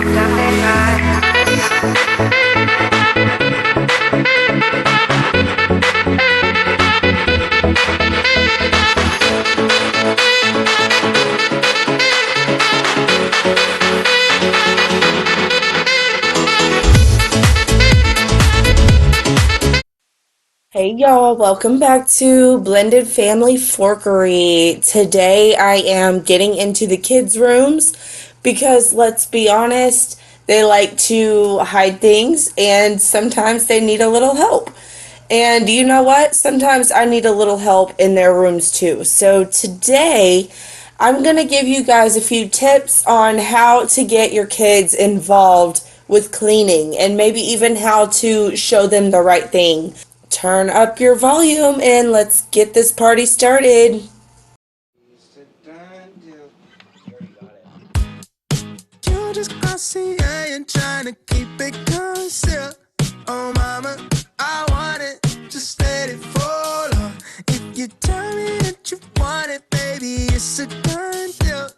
Hey y'all, welcome back to Blended Family Forkery. Today I am getting into the kids' rooms because let's be honest, they like to hide things and sometimes they need a little help. And you know what? Sometimes I need a little help in their rooms too. So today I'm going to give you guys a few tips on how to get your kids involved with cleaning and maybe even how to show them the right thing. Turn up your volume and let's get this party started. You just glossy, I ain't trying to keep it concealed. Oh mama, I want it, just let it fall off. If you tell me that you want it, baby, it's a done deal.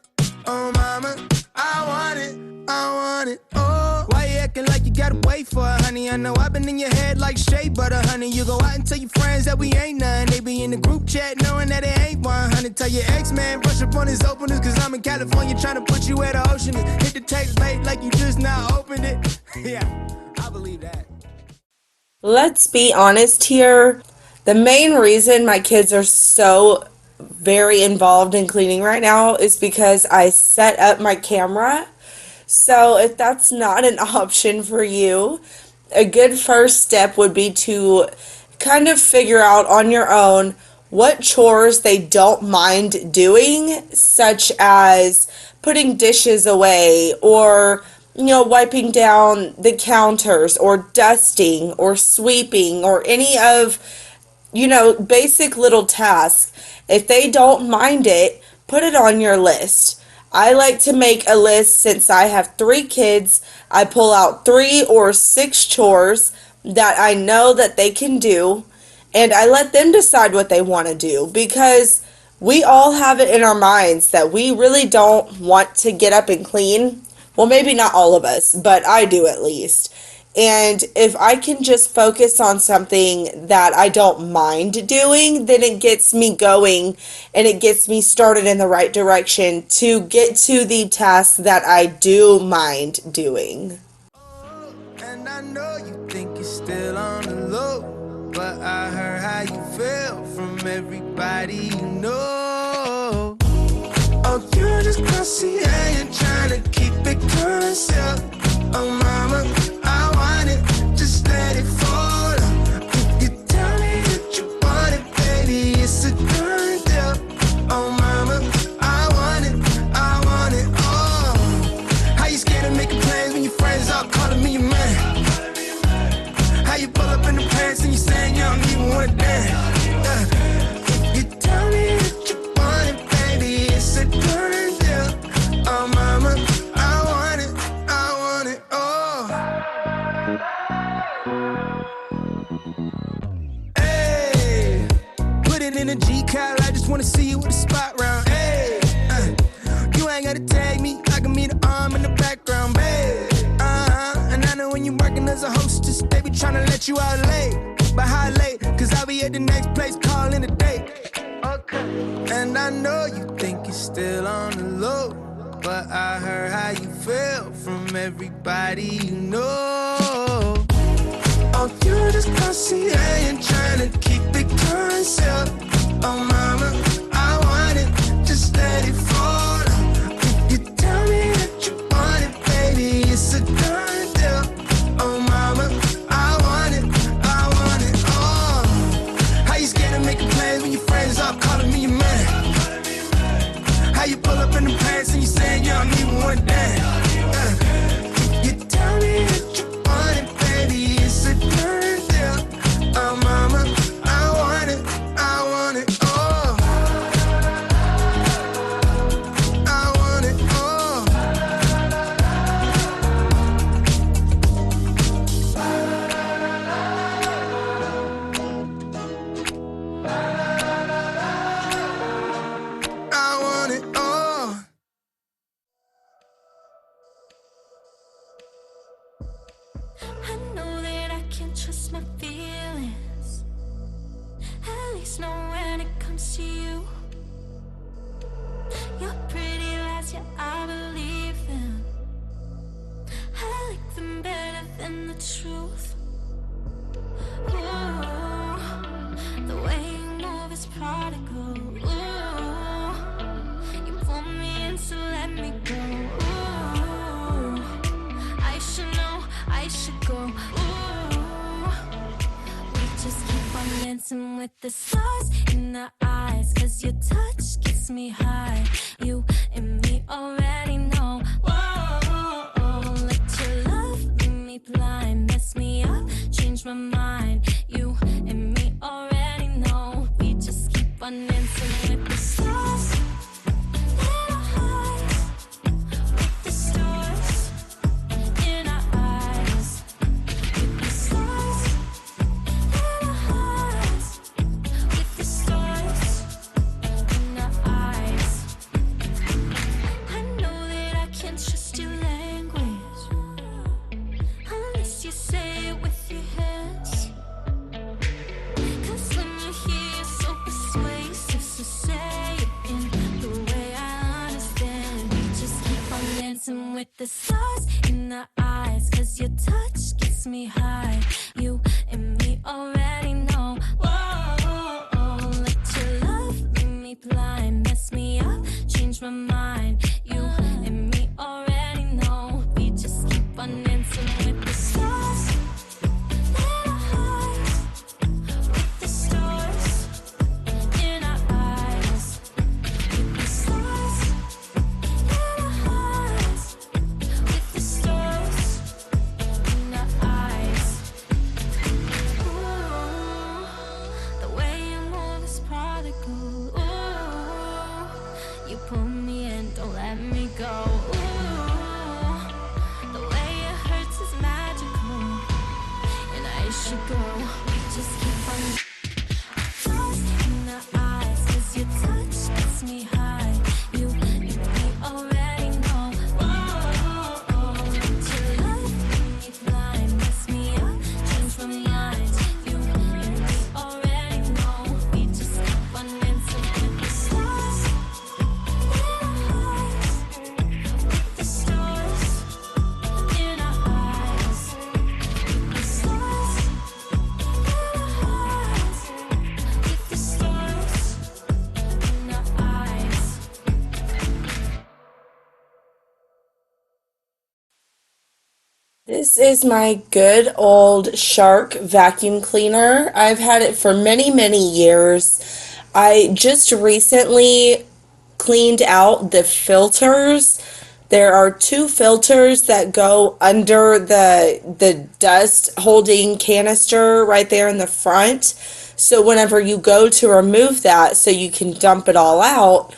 Oh mama, I want it, oh. Why you acting like you gotta wait for it, honey? I know I've been in your head like shea butter, honey. You go out and tell your friends that we ain't none. They be in the group chat knowing that it ain't 100. Tell your ex-man, brush up on his openers, cause I'm in California trying to put you where the ocean is. Hit the text late like you just now opened it. Yeah, I believe that. Let's be honest here. The main reason my kids are so very involved in cleaning right now is because I set up my camera. So if that's not an option for you, a good first step would be to kind of figure out on your own what chores they don't mind doing, such as putting dishes away or wiping down the counters or dusting or sweeping or any of basic little tasks. If they don't mind it, put it on your list. I like to make a list since I have 3 kids. I pull out 3 or 6 chores that I know that they can do, and I let them decide what they want to do because we all have it in our minds that we really don't want to get up and clean. Well, maybe not all of us, but I do at least. And if I can just focus on something that I don't mind doing, then it gets me going and it gets me started in the right direction to get to the tasks that I do mind doing. And I know you think you're still on the low, but I heard how you feel from everybody you know. Oh, you're just glossy, I ain't trying to keep it concealed. Oh mama, I want it, just let it fall. If you tell me that you want it, baby, it's a done deal. Oh mama, I want it, oh. How you scared of making plans when your friends all calling me your man? How you pull up in the pants and you saying you don't even wanna dance? If you tell me that you want it, baby, it's a done deal. Oh mama, I want it, oh. Hey, put it in a G-Cal, I just wanna see you with a spot round. Hey, you ain't gotta tag me, I can meet an arm in the background, babe. And I know when you're working as a hostess, they be tryna let you out late. But how late? Cause I'll be at the next place calling a date. Okay. And I know you think you're still on the low, but I heard how you feel from everybody you know. Oh, you just glossy, I ain't tryna keep it concealed. Oh mama, I want it, just let it fall. If you tell me that you want it, baby, it's a done deal. Oh mama, I want it, oh. How you scared of making plans when your friends all calling me your man? How you pull up in the pants and you saying you don't even wanna dance? You tell me that you want it, baby, it's a done deal. Oh mama, I want it, oh. my feelings. At least know when it comes to you. Your pretty lies, yeah, I believe them. I like them better than the truth. Ooh, the way you move is prodigal. Ooh, you pull me in, so let me go. Ooh, I should know, I should go. Ooh, we just keep on dancing with the stars in our eyes. 'Cause your touch gets me high. You and me already know. Whoa, let your love make me blind. Mess me up, change my mind. You and me already know. We just keep on dancing with the stars in our eyes. With the stars in our eyes. With the stars in our eyes. With the stars in our eyes. I know that I can't trust your language unless you say it with your hands. 'Cause when you're here, you're so persuasive. So say it in the way I understand. We just keep on dancing with the stars in our eyes. 'Cause your touch gets me high. You and me already know. Whoa, let your love make me blind. Mess me up, change my mind. You and me already know. We just keep on dancing with the stars in our eyes. With the stars in our eyes. With the stars in our eyes. With the stars in our eyes. Ooh, the way you move is prodigal. Ooh, you pull me in, don't let me go. Ooh, the way it hurts is magical, and I should go. We just keep on stars in our eyes. 'Cause your touch gets me high. You and me already know. Whoa, let your love make me blind. Mess me up, change my mind. You and me already know. We just keep on dancing with the stars in our eyes. With the stars in our eyes. With the stars in our eyes. With the stars in our eyes. This is my good old Shark vacuum cleaner. I've had it for many, many years. I just recently cleaned out the filters. There are two filters that go under the dust holding canister right there in the front. So whenever you go to remove that so you can dump it all out,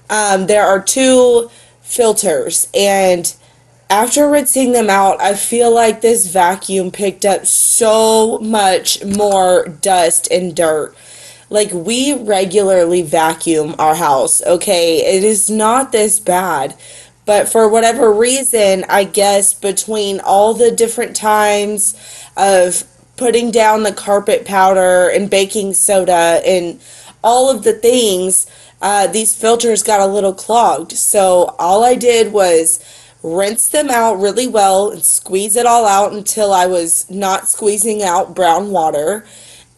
there are two filters, and after rinsing them out, I feel like this vacuum picked up so much more dust and dirt. Like, we regularly vacuum our house, okay? It is not this bad. But for whatever reason, I guess between all the different times of putting down the carpet powder and baking soda and all of the things, these filters got a little clogged. So all I did was rinse them out really well and squeeze it all out until I was not squeezing out brown water.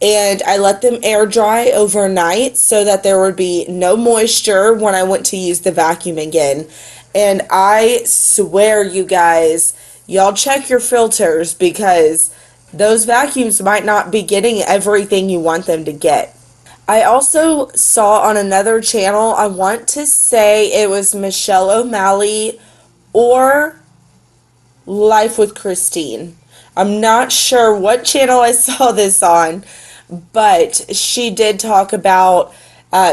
And I let them air dry overnight so that there would be no moisture when I went to use the vacuum again. And I swear, you guys, y'all check your filters because those vacuums might not be getting everything you want them to get. I also saw on another channel, I want to say it was Michelle O'Malley or Life with Christine. I'm not sure what channel I saw this on, but she did talk about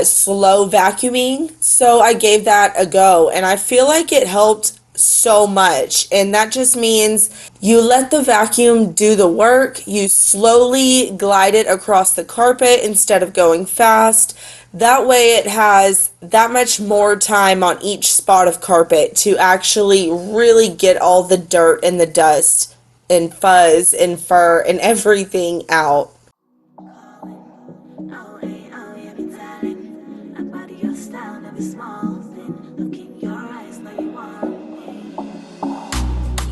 slow vacuuming. So I gave that a go, and I feel like it helped so much. And that just means you let the vacuum do the work, you slowly glide it across the carpet instead of going fast. That way it has that much more time on each spot of carpet to actually really get all the dirt and the dust and fuzz and fur and everything out. Oh, hey, oh, yeah, be telling about your style, never small thing. Look in your eyes, know you want me.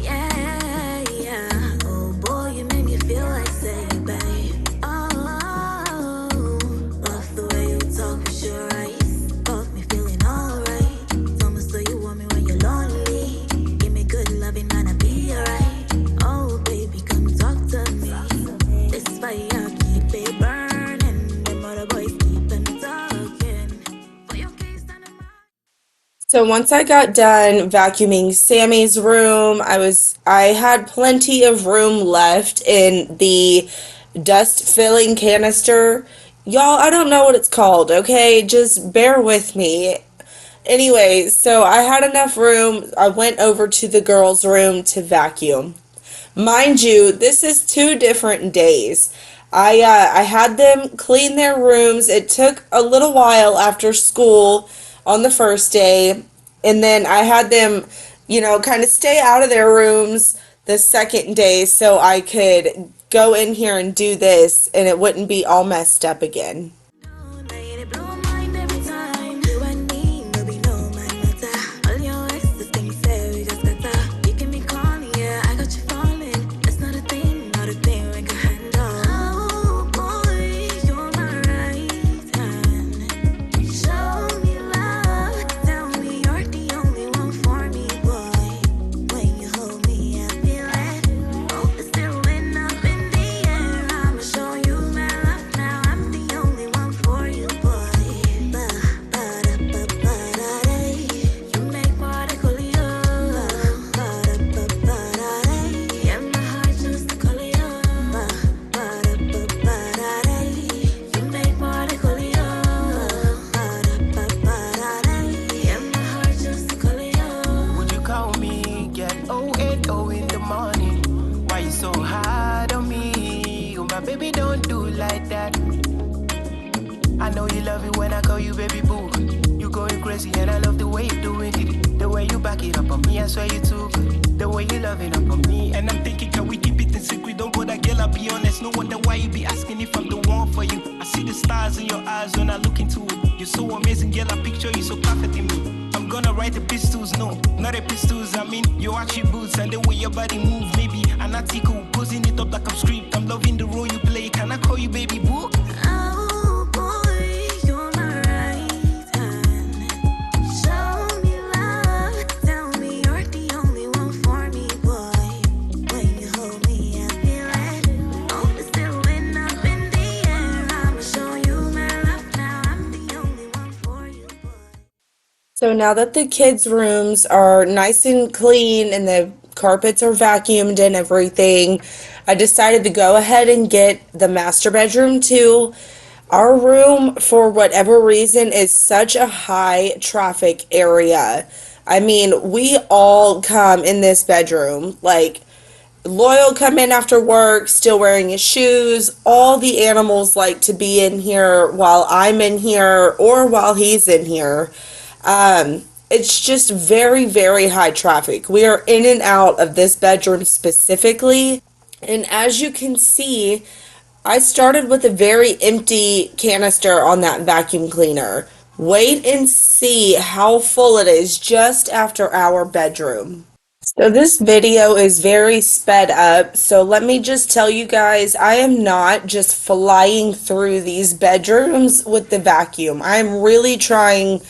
Yeah, yeah. Oh boy, you make me feel like saying, babe. Oh, love the way you talk with your eyes. Got me feeling alright. Tell me so you want me when you're lonely. Give me good loving, man, I'll be alright. Oh, baby, come talk to me. This fire keep it burning. Them other boys keep on talking. For your case, and So once I got done vacuuming Sammy's room, I had plenty of room left in the dust filling canister. Y'all, I don't know what it's called, okay? Just bear with me. Anyway, so I had enough room. I went over to the girls' room to vacuum. Mind you, this is 2 different days. I had them clean their rooms. It took a little while after school on the first day, and then I had them, kind of stay out of their rooms the second day so I could go in here and do this and it wouldn't be all messed up again. I know you love it when I call you baby boo. You going crazy and I love the way you doing it. The way you back it up on me, I swear you too good. The way you loving up on me. And I'm thinking, can we keep it in secret? Don't bother, girl, I'll be honest. No wonder why you be asking if I'm the one for you. I see the stars in your eyes when I look into it. You're so amazing, girl, I picture you so perfect in me. I'm gonna write the pistols, no, not the pistols. I mean, your attributes and the way your body move. Maybe an article, posing it up like I'm script. I'm loving the role you play. Can I call you baby boo? Oh boy, you're my right hand. Show me love. Tell me you're the only one for me, boy. When you hold me, I feel it. Hope it's still went up in the air. I'ma show you my love now. I'm the only one for you, boy. So now that the kids' rooms are nice and clean and the carpets are vacuumed and everything, I decided to go ahead and get the master bedroom too. Our room, for whatever reason, is such a high traffic area. I mean, we all come in this bedroom. Like, Loyal come in after work, still wearing his shoes. All the animals like to be in here while I'm in here or while he's in here. It's just very, very high traffic. We are in and out of this bedroom specifically. And as you can see, I started with a very empty canister on that vacuum cleaner. Wait and see how full it is just after our bedroom. So this video is very sped up, so let me just tell you guys, I am not just flying through these bedrooms with the vacuum. I'm really trying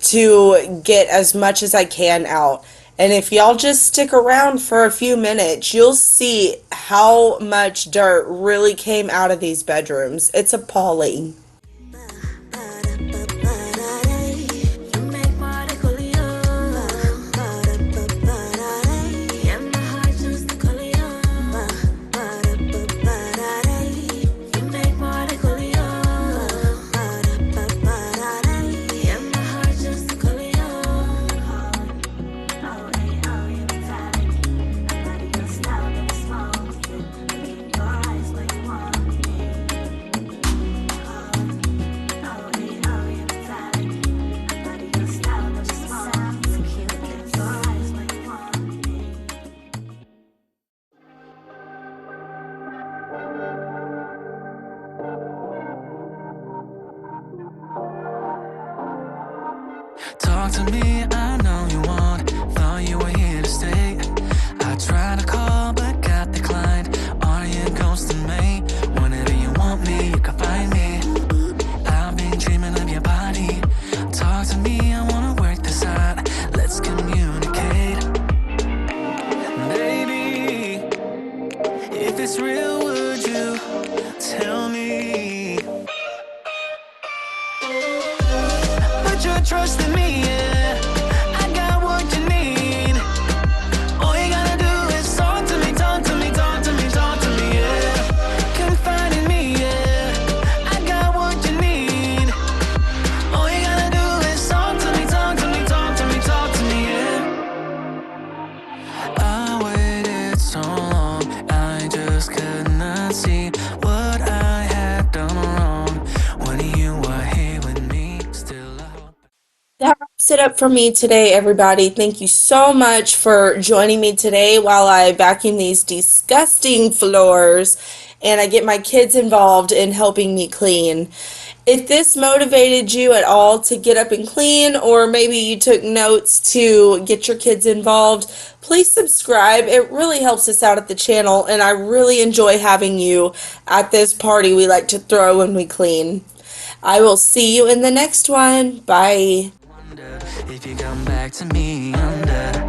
to get as much as I can out. And if y'all just stick around for a few minutes, you'll see how much dirt really came out of these bedrooms. It's appalling. to me, I know you won't. Thought you were here to stay. I tried to call but got declined. Are you ghosting me? Whenever you want me, you can find me. I've been dreaming of your body. Talk to me, I wanna work this out. Let's communicate. Baby, if it's real, would you tell me? Put your trust in me, yeah. I got what you need. All you gotta do is talk to me, talk to me, talk to me, talk to me, yeah. Confide in me, yeah. I got what you need. All you gotta do is talk to me, talk to me, talk to me, talk to me, yeah. I waited so long, I just could not see what I had done wrong. When you were here with me, still I hope. That wraps it up for me today, everybody. Thank you so much for joining me today while I vacuum these disgusting floors and I get my kids involved in helping me clean. If this motivated you at all to get up and clean, or maybe you took notes to get your kids involved, please subscribe. It really helps us out at the channel, and I really enjoy having you at this party we like to throw when we clean. I will see you in the next one. Bye. Wonder if you come back to me under